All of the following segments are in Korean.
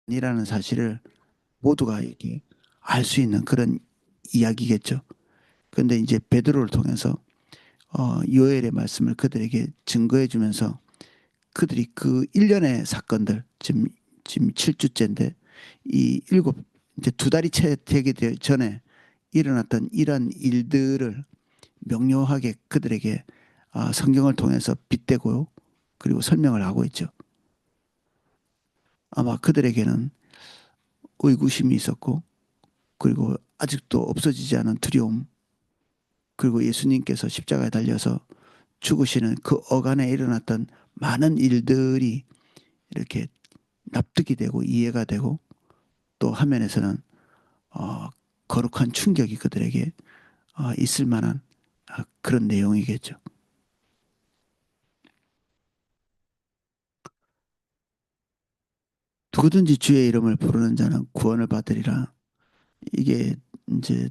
이라는 사실을 모두가 이렇게 알 수 있는 그런 이야기겠죠. 그런데 이제 베드로를 통해서 요엘의 말씀을 그들에게 증거해 주면서 그들이 그 일련의 사건들 지금 7주째인데 이 일곱 이제 두 달이 채 되기 전에 일어났던 이러한 일들을 명료하게 그들에게 성경을 통해서 빗대고 그리고 설명을 하고 있죠. 아마 그들에게는 의구심이 있었고 그리고 아직도 없어지지 않은 두려움 그리고 예수님께서 십자가에 달려서 죽으시는 그 어간에 일어났던 많은 일들이 이렇게 납득이 되고 이해가 되고 또 화면에서는 어, 거룩한 충격이 그들에게 있을 만한 그런 내용이겠죠. 누구든지 주의 이름을 부르는 자는 구원을 받으리라. 이게 이제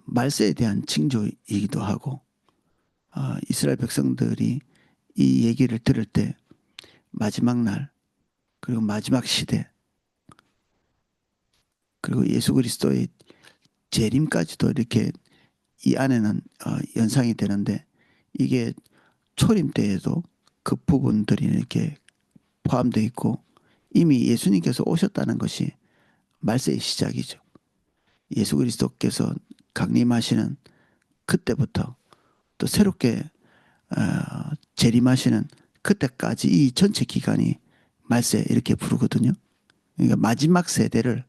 말세에 대한 징조이기도 하고 이스라엘 백성들이 이 얘기를 들을 때 마지막 날 그리고 마지막 시대 그리고 예수 그리스도의 재림까지도 이렇게 이 안에는 연상이 되는데 이게 초림 때에도 그 부분들이 이렇게 포함되어 있고 이미 예수님께서 오셨다는 것이 말세의 시작이죠. 예수 그리스도께서 강림하시는 그때부터 또 새롭게 재림하시는 그때까지 이 전체 기간이 말세 이렇게 부르거든요. 그러니까 마지막 세대를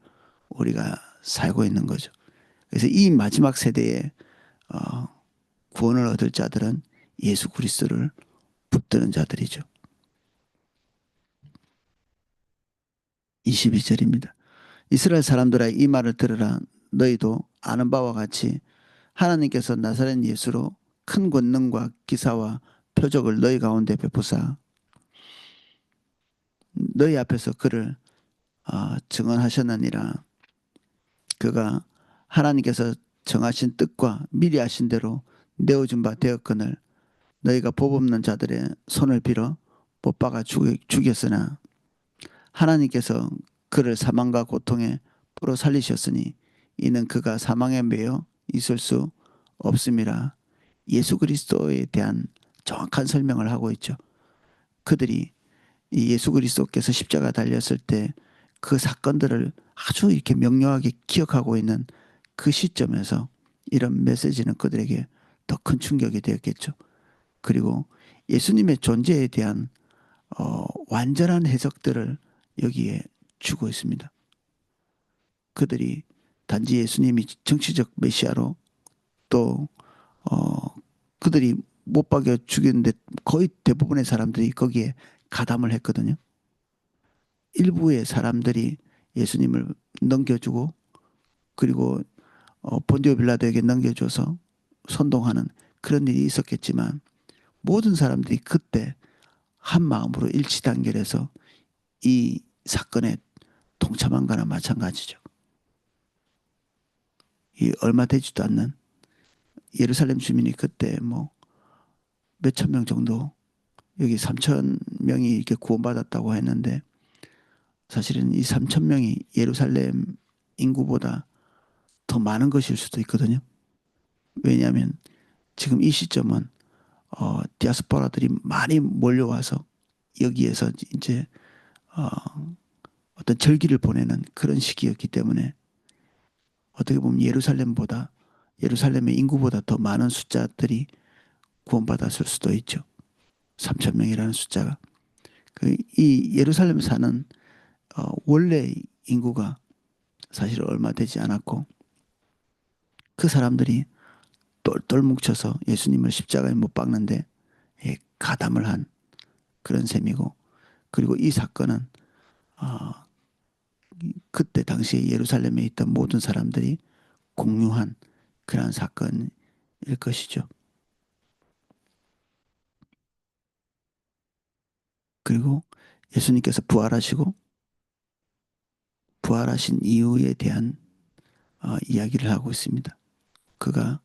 우리가 살고 있는 거죠. 그래서 이 마지막 세대에 어, 구원을 얻을 자들은 예수 그리스도를 붙드는 자들이죠. 22절입니다. 이스라엘 사람들아 이 말을 들으라. 너희도 아는 바와 같이 하나님께서 나사렛 예수로 큰 권능과 기사와 표적을 너희 가운데 베푸사 너희 앞에서 그를 증언하셨느니라. 그가 하나님께서 정하신 뜻과 미리 하신 대로 내어준 바 되었거늘 너희가 복없는 자들의 손을 빌어 못 박아 죽였으나 하나님께서 그를 사망과 고통에 풀어 살리셨으니 이는 그가 사망에 매여 있을 수 없음이라. 예수 그리스도에 대한 정확한 설명을 하고 있죠. 그들이 이 예수 그리스도께서 십자가 달렸을 때 그 사건들을 아주 이렇게 명료하게 기억하고 있는 그 시점에서 이런 메시지는 그들에게 더 큰 충격이 되었겠죠. 그리고 예수님의 존재에 대한 완전한 해석들을 여기에 주고 있습니다. 그들이 단지 예수님이 정치적 메시아로 또 그들이 못 박여 죽였는데 거의 대부분의 사람들이 거기에 가담을 했거든요. 일부의 사람들이 예수님을 넘겨주고 그리고 본디오 빌라도에게 넘겨줘서 선동하는 그런 일이 있었겠지만 모든 사람들이 그때 한 마음으로 일치단결해서 이 사건에 동참한 거나 마찬가지죠. 이 얼마 되지도 않는 예루살렘 주민이 그때 뭐 몇천 명 정도 여기 3천 명이 이렇게 구원받았다고 했는데 사실은 이 3천 명이 예루살렘 인구보다 더 많은 것일 수도 있거든요. 왜냐하면 지금 이 시점은 디아스포라들이 많이 몰려와서 여기에서 이제 어, 어떤 절기를 보내는 그런 시기였기 때문에 어떻게 보면 예루살렘의 인구보다 더 많은 숫자들이 구원받았을 수도 있죠. 3천 명이라는 숫자가. 이 예루살렘에 사는 원래 인구가 사실 얼마 되지 않았고 그 사람들이 똘똘 뭉쳐서 예수님을 십자가에 못 박는데 가담을 한 그런 셈이고 그리고 이 사건은 어, 그때 당시에 예루살렘에 있던 모든 사람들이 공유한 그러한 사건일 것이죠. 그리고 예수님께서 부활하신 이유에 대한 이야기를 하고 있습니다. 그가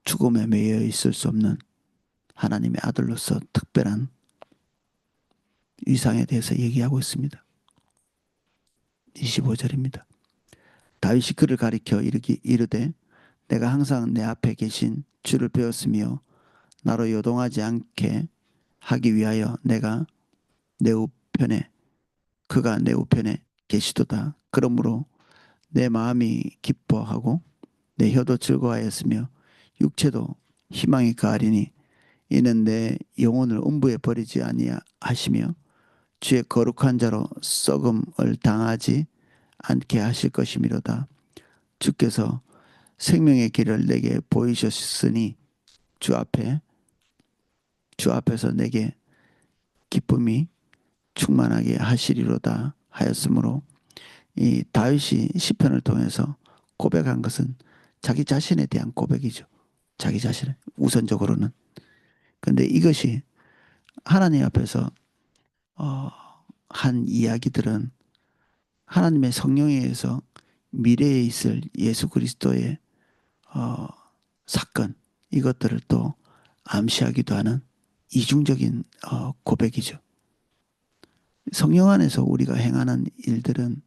죽음에 매여 있을 수 없는 하나님의 아들로서 특별한 위상에 대해서 얘기하고 있습니다. 25절입니다. 다윗이 그를 가리켜 이르되 내가 항상 내 앞에 계신 주를 배웠으며 나로 요동하지 않게 하기 위하여 내가 내 우편에 그가 내 우편에 계시도다. 그러므로 내 마음이 기뻐하고 내 혀도 즐거워하였으며 육체도 희망이 가하리니 이는 내 영혼을 음부에 버리지 아니하시며 주의 거룩한 자로 썩음을 당하지 않게 하실 것이미로다. 주께서 생명의 길을 내게 보이셨으니 주 앞에서 내게 기쁨이 충만하게 하시리로다 하였으므로 이 다윗이 시편을 통해서 고백한 것은 자기 자신에 대한 고백이죠. 자기 자신에 우선적으로는. 근데 이것이 하나님 앞에서 어, 한 이야기들은 하나님의 성령에 의해서 미래에 있을 예수 그리스도의 어, 사건 이것들을 또 암시하기도 하는 이중적인 고백이죠. 성령 안에서 우리가 행하는 일들은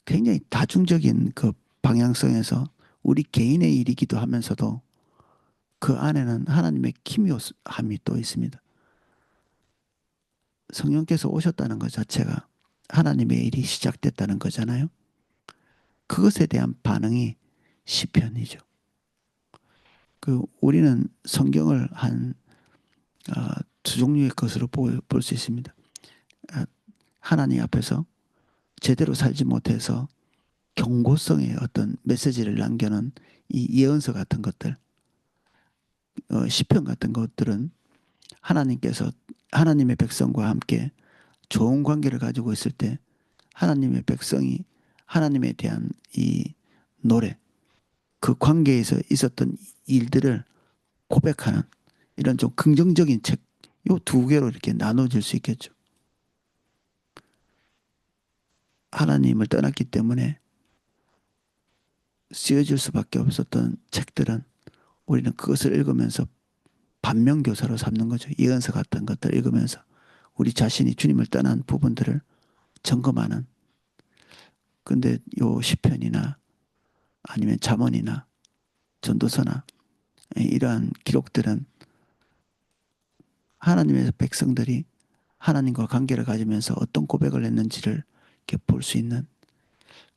굉장히 다중적인 그 방향성에서 우리 개인의 일이기도 하면서도 그 안에는 하나님의 기묘함이 또 있습니다. 성령께서 오셨다는 것 자체가 하나님의 일이 시작됐다는 거잖아요. 그것에 대한 반응이 시편이죠. 그 우리는 성경을 한 두 종류의 것으로 볼 수 있습니다. 하나님 앞에서 제대로 살지 못해서 경고성의 어떤 메시지를 남겨놓은 이 예언서 같은 것들, 시편 같은 것들은 하나님께서 하나님의 백성과 함께 좋은 관계를 가지고 있을 때 하나님의 백성이 하나님에 대한 이 노래, 그 관계에서 있었던 일들을 고백하는 이런 좀 긍정적인 책, 요 두 개로 이렇게 나눠질 수 있겠죠. 하나님을 떠났기 때문에 쓰여질 수밖에 없었던 책들은 우리는 그것을 읽으면서 반면교사로 삼는 거죠. 예언서 같은 것들 읽으면서 우리 자신이 주님을 떠난 부분들을 점검하는. 근데 요 시편이나 아니면 잠언이나 전도서나 이러한 기록들은 하나님의 백성들이 하나님과 관계를 가지면서 어떤 고백을 했는지를 이렇게 볼 수 있는.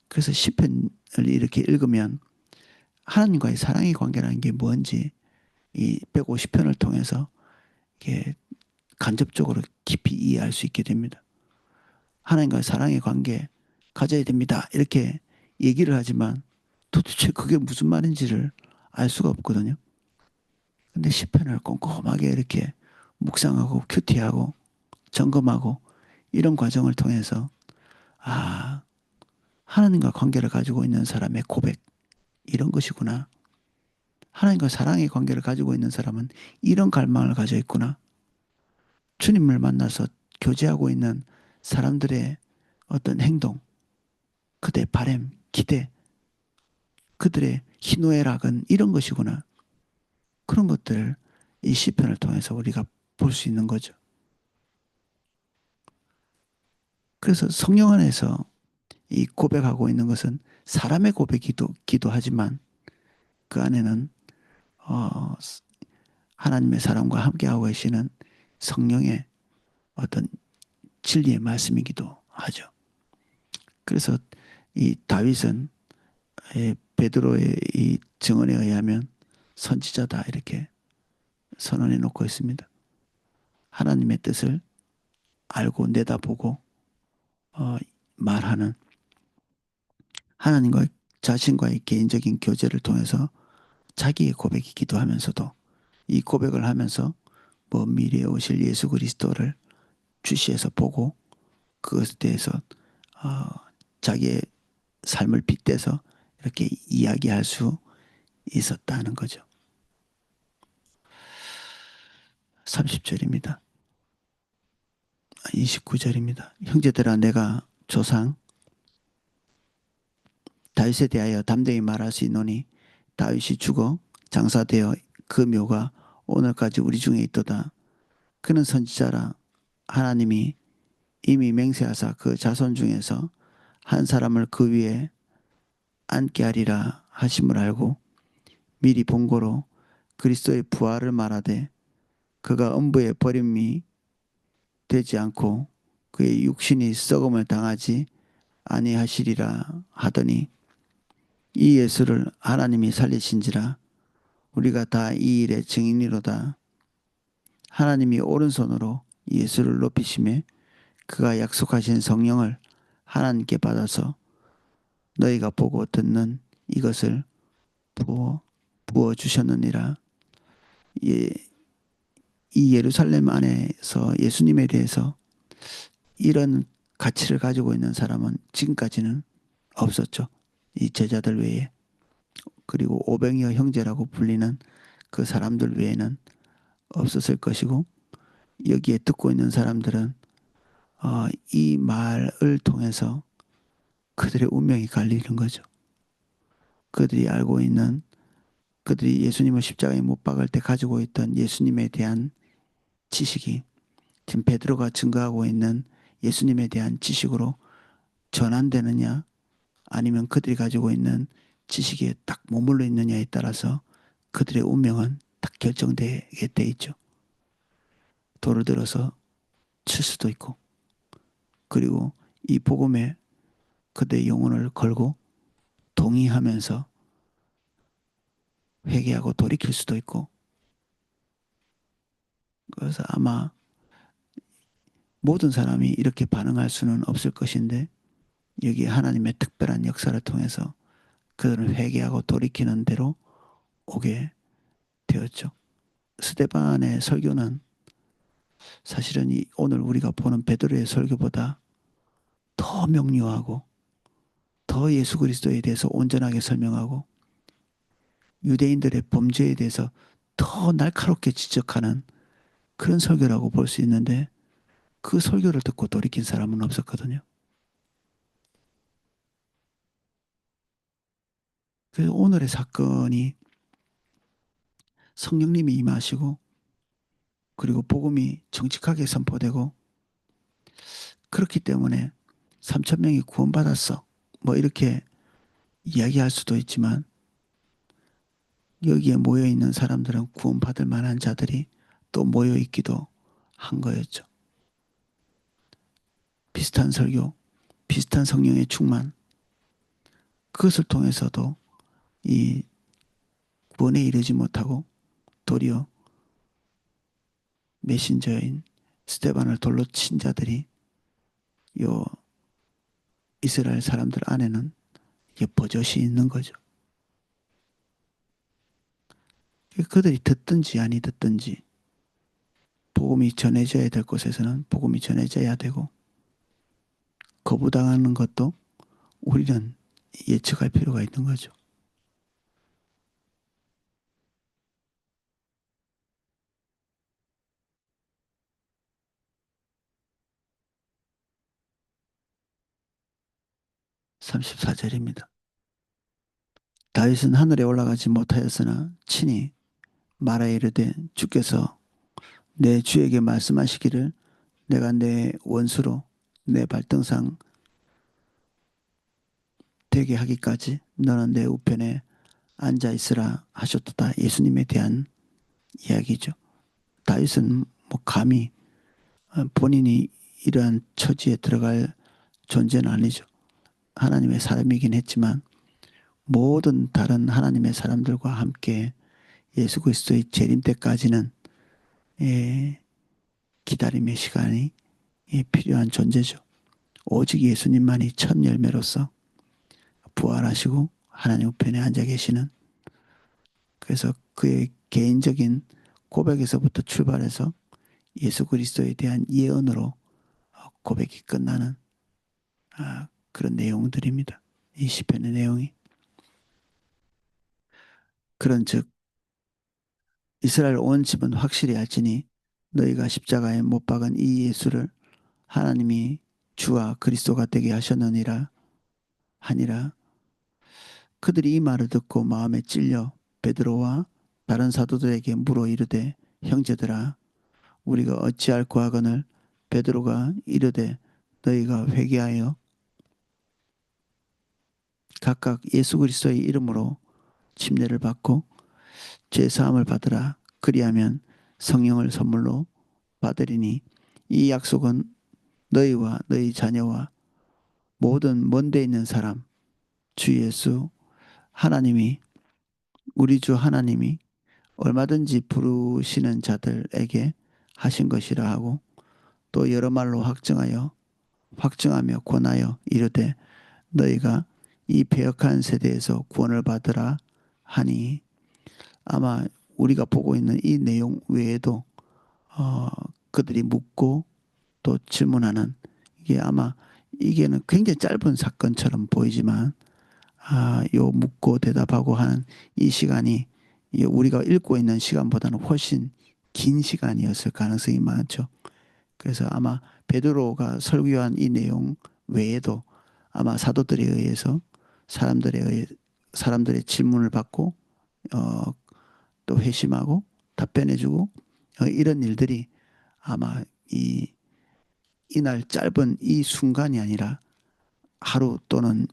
그래서 시편을 이렇게 읽으면 하나님과의 사랑의 관계라는 게 뭔지 이 150편을 통해서 이렇게 간접적으로 깊이 이해할 수 있게 됩니다. 하나님과의 사랑의 관계 가져야 됩니다. 이렇게 얘기를 하지만 도대체 그게 무슨 말인지를 알 수가 없거든요. 근데 시편을 꼼꼼하게 이렇게 묵상하고 큐티하고 점검하고 이런 과정을 통해서 아, 하나님과 관계를 가지고 있는 사람의 고백 이런 것이구나. 하나님과 사랑의 관계를 가지고 있는 사람은 이런 갈망을 가져 있구나. 주님을 만나서 교제하고 있는 사람들의 어떤 행동, 그들의 바램, 기대, 그들의 희노애락은 이런 것이구나. 그런 것들을 이 시편을 통해서 우리가 볼 수 있는 거죠. 그래서 성령 안에서 이 고백하고 있는 것은 사람의 고백이기도 하지만 그 안에는 어, 하나님의 사람과 함께하고 계시는 성령의 어떤 진리의 말씀이기도 하죠. 그래서 이 다윗은 베드로의 이 증언에 의하면 선지자다 이렇게 선언해 놓고 있습니다. 하나님의 뜻을 알고 내다보고 어, 말하는 하나님과 자신과의 개인적인 교제를 통해서 자기의 고백이기도 하면서도 이 고백을 하면서 뭐 미래에 오실 예수 그리스도를 주시해서 보고 그것에 대해서 어, 자기의 삶을 빗대서 이렇게 이야기할 수 있었다는 거죠. 30절입니다. 29절입니다. 형제들아 내가 조상 다윗에 대하여 담대히 말할 수 있노니 다윗이 죽어 장사되어 그 묘가 오늘까지 우리 중에 있도다. 그는 선지자라 하나님이 이미 맹세하사 그 자손 중에서 한 사람을 그 위에 앉게 하리라 하심을 알고 미리 본고로 그리스도의 부활을 말하되 그가 음부에 버림이 되지 않고 그의 육신이 썩음을 당하지 아니하시리라 하더니 이 예수를 하나님이 살리신지라 우리가 다 이 일의 증인이로다. 하나님이 오른손으로 예수를 높이심에 그가 약속하신 성령을 하나님께 받아서 너희가 보고 듣는 이것을 부어 주셨느니라. 예, 이 예루살렘 안에서 예수님에 대해서 이런 가치를 가지고 있는 사람은 지금까지는 없었죠. 이 제자들 외에. 그리고 오병이어 형제라고 불리는 그 사람들 외에는 없었을 것이고 여기에 듣고 있는 사람들은 이 말을 통해서 그들의 운명이 갈리는 거죠. 그들이 알고 있는 그들이 예수님을 십자가에 못 박을 때 가지고 있던 예수님에 대한 지식이 지금 베드로가 증거하고 있는 예수님에 대한 지식으로 전환되느냐 아니면 그들이 가지고 있는 지식에 딱 머물러 있느냐에 따라서 그들의 운명은 딱 결정되게 돼 있죠. 돌을 들어서 칠 수도 있고 그리고 이 복음에 그들의 영혼을 걸고 동의하면서 회개하고 돌이킬 수도 있고 그래서 아마 모든 사람이 이렇게 반응할 수는 없을 것인데 여기 하나님의 특별한 역사를 통해서 그들은 회개하고 돌이키는 대로 오게 되었죠. 스데반의 설교는 사실은 오늘 우리가 보는 베드로의 설교보다 더 명료하고 더 예수 그리스도에 대해서 온전하게 설명하고 유대인들의 범죄에 대해서 더 날카롭게 지적하는 그런 설교라고 볼 수 있는데 그 설교를 듣고 돌이킨 사람은 없었거든요. 그래서 오늘의 사건이 성령님이 임하시고 그리고 복음이 정직하게 선포되고 그렇기 때문에 3천 명이 구원받았어. 뭐 이렇게 이야기할 수도 있지만 여기에 모여 있는 사람들은 구원받을 만한 자들이 또 모여 있기도 한 거였죠. 비슷한 설교, 비슷한 성령의 충만, 그것을 통해서도 이 구원에 이르지 못하고 도리어 메신저인 스테반을 돌로 친 자들이 요 이스라엘 사람들 안에는 이게 버젓이 있는 거죠. 그들이 듣든지 아니 듣든지 복음이 전해져야 될 곳에서는 복음이 전해져야 되고 거부당하는 것도 우리는 예측할 필요가 있는 거죠. (34) 절입니다. 다윗은 하늘에 올라가지 못하였으나 친히 말하여 이르되 주께서 내 주에게 말씀하시기를 내가 내 원수로 내 발등상 되게 하기까지 너는 내 우편에 앉아 있으라 하셨도다. 예수님에 대한 이야기죠. 다윗은 뭐 감히 본인이 이러한 처지에 들어갈 존재는 아니죠. 하나님의 사람이긴 했지만 모든 다른 하나님의 사람들과 함께 예수 그리스도의 재림 때까지는 예, 기다림의 시간이 필요한 존재죠. 오직 예수님만이 첫 열매로서 부활하시고 하나님 우편에 앉아 계시는 그래서 그의 개인적인 고백에서부터 출발해서 예수 그리스도에 대한 예언으로 고백이 끝나는 그런 내용들입니다. 이 시편의 내용이. 그런즉 이스라엘 온 집은 확실히 알지니 너희가 십자가에 못 박은 이 예수를 하나님이 주와 그리스도가 되게 하셨느니라 하니라. 그들이 이 말을 듣고 마음에 찔려 베드로와 다른 사도들에게 물어 이르되 형제들아 우리가 어찌할꼬 하거늘 베드로가 이르되 너희가 회개하여 각각 예수 그리스도의 이름으로 침례를 받고 죄 사함을 받으라. 그리하면 성령을 선물로 받으리니 이 약속은 너희와 너희 자녀와 모든 먼데 있는 사람 주 예수 하나님이 우리 주 하나님이 얼마든지 부르시는 자들에게 하신 것이라 하고 또 여러 말로 확증하며 권하여 이르되 너희가 이 패역한 세대에서 구원을 받으라 하니 아마 우리가 보고 있는 이 내용 외에도 어, 그들이 묻고 또 질문하는 이게 아마 이게는 굉장히 짧은 사건처럼 보이지만 요 묻고 대답하고 하는 이 시간이 우리가 읽고 있는 시간보다는 훨씬 긴 시간이었을 가능성이 많죠. 그래서 아마 베드로가 설교한 이 내용 외에도 아마 사도들에 의해서 사람들에 의해 사람들의 질문을 받고 어, 또 회심하고 답변해주고 이런 일들이 아마 이날 짧은 이 순간이 아니라 하루 또는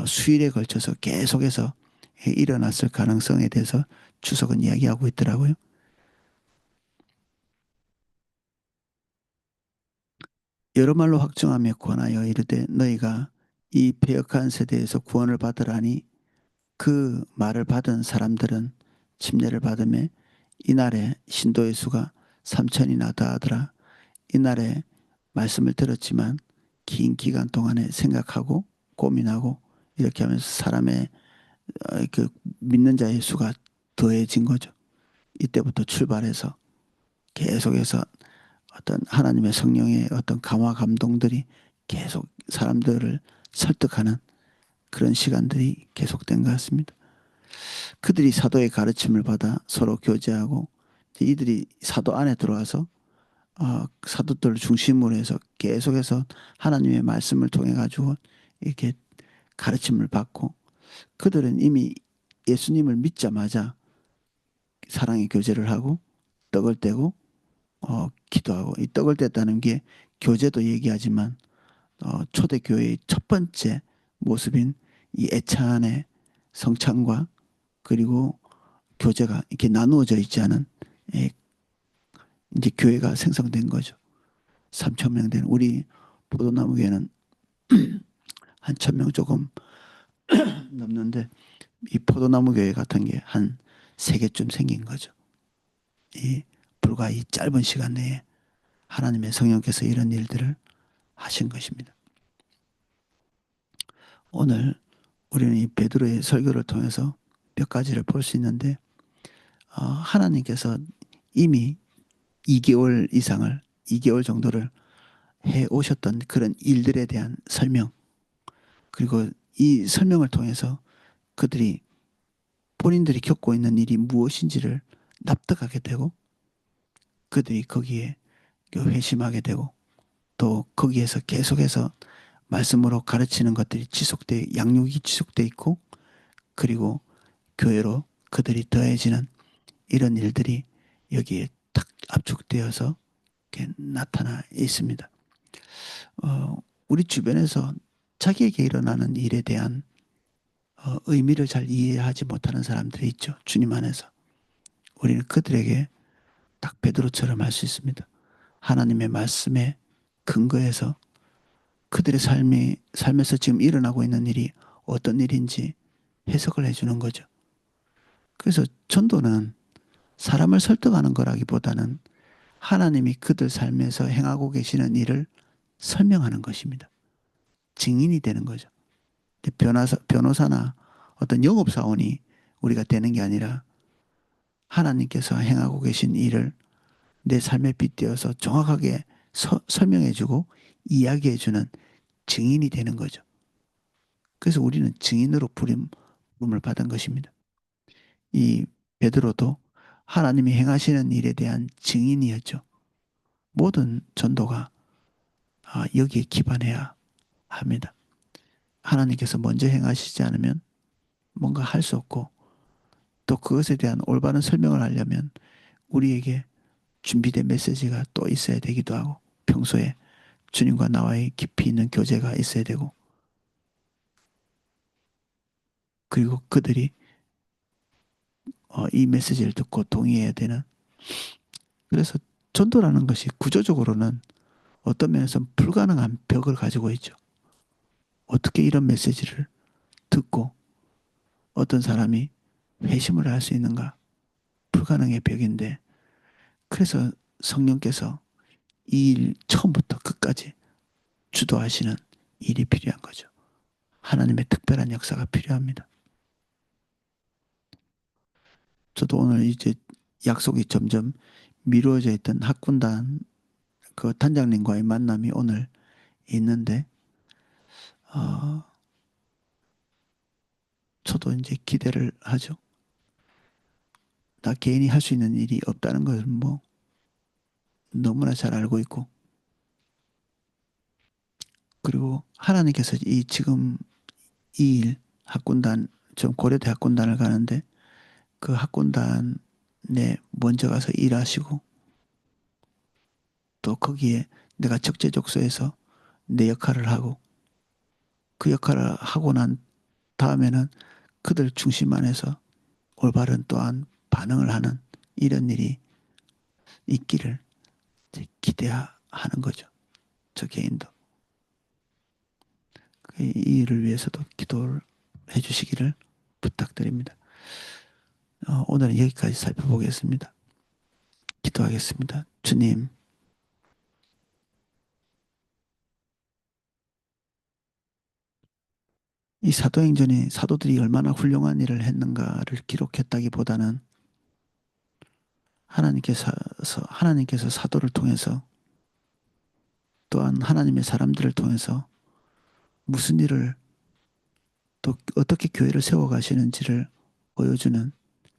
수일에 걸쳐서 계속해서 일어났을 가능성에 대해서 주석은 이야기하고 있더라고요. 여러 말로 확정하며 권하여 이르되 너희가 이 패역한 세대에서 구원을 받으라니 그 말을 받은 사람들은 침례를 받음에 이날에 신도의 수가 3천이나 다하더라. 이날에 말씀을 들었지만 긴 기간 동안에 생각하고 고민하고 이렇게 하면서 사람의 그 믿는 자의 수가 더해진 거죠. 이때부터 출발해서 계속해서 어떤 하나님의 성령의 어떤 강화 감동들이 계속 사람들을 설득하는 그런 시간들이 계속된 것 같습니다. 그들이 사도의 가르침을 받아 서로 교제하고 이들이 사도 안에 들어와서 사도들을 중심으로 해서 계속해서 하나님의 말씀을 통해 가지고 이렇게 가르침을 받고 그들은 이미 예수님을 믿자마자 사랑의 교제를 하고 떡을 떼고 기도하고 이 떡을 뗐다는 게 교제도 얘기하지만 초대교회의 첫 번째 모습인 이 애찬의 성찬과 그리고 교제가 이렇게 나누어져 있지 않은 예, 이제 교회가 생성된 거죠. 3천 명 되는 우리 포도나무 교회는 한 1,000명 조금 넘는데 이 포도나무 교회 같은 게 한 3개쯤 생긴 거죠. 이 불과 이 짧은 시간 내에 하나님의 성령께서 이런 일들을 하신 것입니다. 오늘 우리는 이 베드로의 설교를 통해서 몇 가지를 볼 수 있는데 하나님께서 이미 2개월 이상을 2개월 정도를 해 오셨던 그런 일들에 대한 설명 그리고 이 설명을 통해서 그들이 본인들이 겪고 있는 일이 무엇인지를 납득하게 되고 그들이 거기에 회심하게 되고 또 거기에서 계속해서 말씀으로 가르치는 것들이 지속돼 양육이 지속돼 있고 그리고 교회로 그들이 더해지는 이런 일들이 여기에 딱 압축되어서 나타나 있습니다. 우리 주변에서 자기에게 일어나는 일에 대한 의미를 잘 이해하지 못하는 사람들이 있죠. 주님 안에서. 우리는 그들에게 딱 베드로처럼 할 수 있습니다. 하나님의 말씀에 근거해서 그들의 삶에서 지금 일어나고 있는 일이 어떤 일인지 해석을 해주는 거죠. 그래서 전도는 사람을 설득하는 거라기보다는 하나님이 그들 삶에서 행하고 계시는 일을 설명하는 것입니다. 증인이 되는 거죠. 변호사나 어떤 영업사원이 우리가 되는 게 아니라 하나님께서 행하고 계신 일을 내 삶에 빗대어서 정확하게 설명해주고 이야기해주는 증인이 되는 거죠. 그래서 우리는 증인으로 부름을 받은 것입니다. 이 베드로도 하나님이 행하시는 일에 대한 증인이었죠. 모든 전도가 여기에 기반해야 합니다. 하나님께서 먼저 행하시지 않으면 뭔가 할 수 없고 또 그것에 대한 올바른 설명을 하려면 우리에게 준비된 메시지가 또 있어야 되기도 하고 평소에 주님과 나와의 깊이 있는 교제가 있어야 되고 그리고 그들이 이 메시지를 듣고 동의해야 되는. 그래서 전도라는 것이 구조적으로는 어떤 면에서는 불가능한 벽을 가지고 있죠. 어떻게 이런 메시지를 듣고 어떤 사람이 회심을 할 수 있는가? 불가능의 벽인데, 그래서 성령께서 이 일 처음부터 끝까지 주도하시는 일이 필요한 거죠. 하나님의 특별한 역사가 필요합니다. 저도 오늘 이제 약속이 점점 미루어져 있던 학군단 그 단장님과의 만남이 오늘 있는데, 어, 저도 이제 기대를 하죠. 나 개인이 할 수 있는 일이 없다는 것을 뭐 너무나 잘 알고 있고, 그리고 하나님께서 이 지금 이 일, 학군단, 좀 고려대 학군단을 가는데 그 학군단에 먼저 가서 일하시고, 또 거기에 내가 적재적소에서 내 역할을 하고, 그 역할을 하고 난 다음에는 그들 중심 안에서 올바른 또한 반응을 하는 이런 일이 있기를 기대하는 거죠. 저 개인도. 이 일을 위해서도 기도를 해주시기를 부탁드립니다. 오늘은 여기까지 살펴보겠습니다. 기도하겠습니다. 주님, 이 사도행전이 사도들이 얼마나 훌륭한 일을 했는가를 기록했다기보다는 하나님께서 사도를 통해서 또한 하나님의 사람들을 통해서 무슨 일을 또 어떻게 교회를 세워가시는지를 보여주는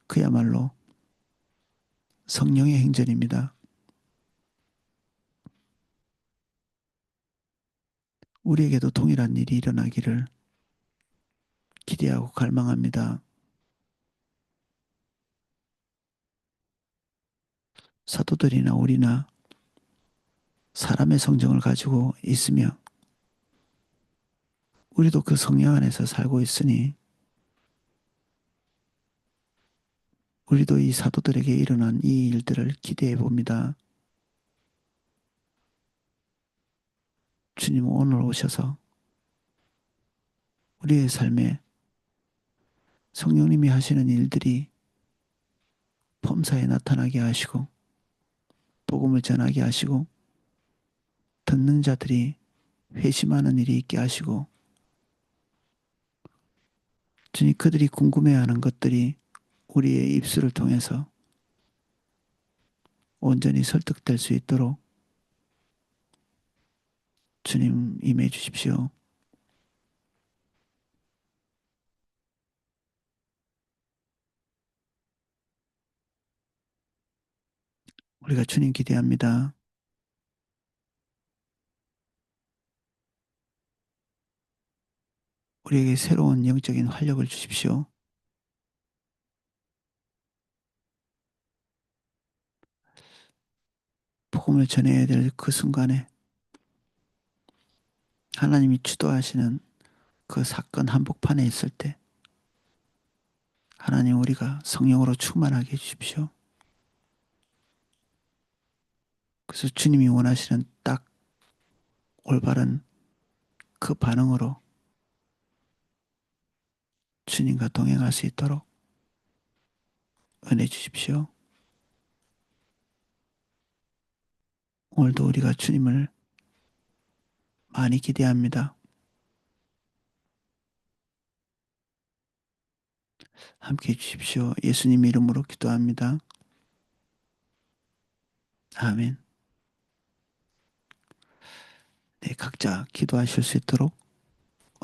그야말로 성령의 행전입니다. 우리에게도 동일한 일이 일어나기를 기대하고 갈망합니다. 사도들이나 우리나 사람의 성정을 가지고 있으며 우리도 그 성령 안에서 살고 있으니 우리도 이 사도들에게 일어난 이 일들을 기대해 봅니다. 주님 오늘 오셔서 우리의 삶에 성령님이 하시는 일들이 범사에 나타나게 하시고 복음을 전하게 하시고 듣는 자들이 회심하는 일이 있게 하시고 주님 그들이 궁금해하는 것들이 우리의 입술을 통해서 온전히 설득될 수 있도록 주님 임해 주십시오. 우리가 주님 기대합니다. 우리에게 새로운 영적인 활력을 주십시오. 복음을 전해야 될 그 순간에 하나님이 주도하시는 그 사건 한복판에 있을 때 하나님 우리가 성령으로 충만하게 해주십시오. 그래서 주님이 원하시는 딱 올바른 그 반응으로 주님과 동행할 수 있도록 은혜 주십시오. 오늘도 우리가 주님을 많이 기대합니다. 함께 해주십시오. 예수님 이름으로 기도합니다. 아멘. 네, 각자 기도하실 수 있도록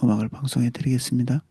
음악을 방송해 드리겠습니다.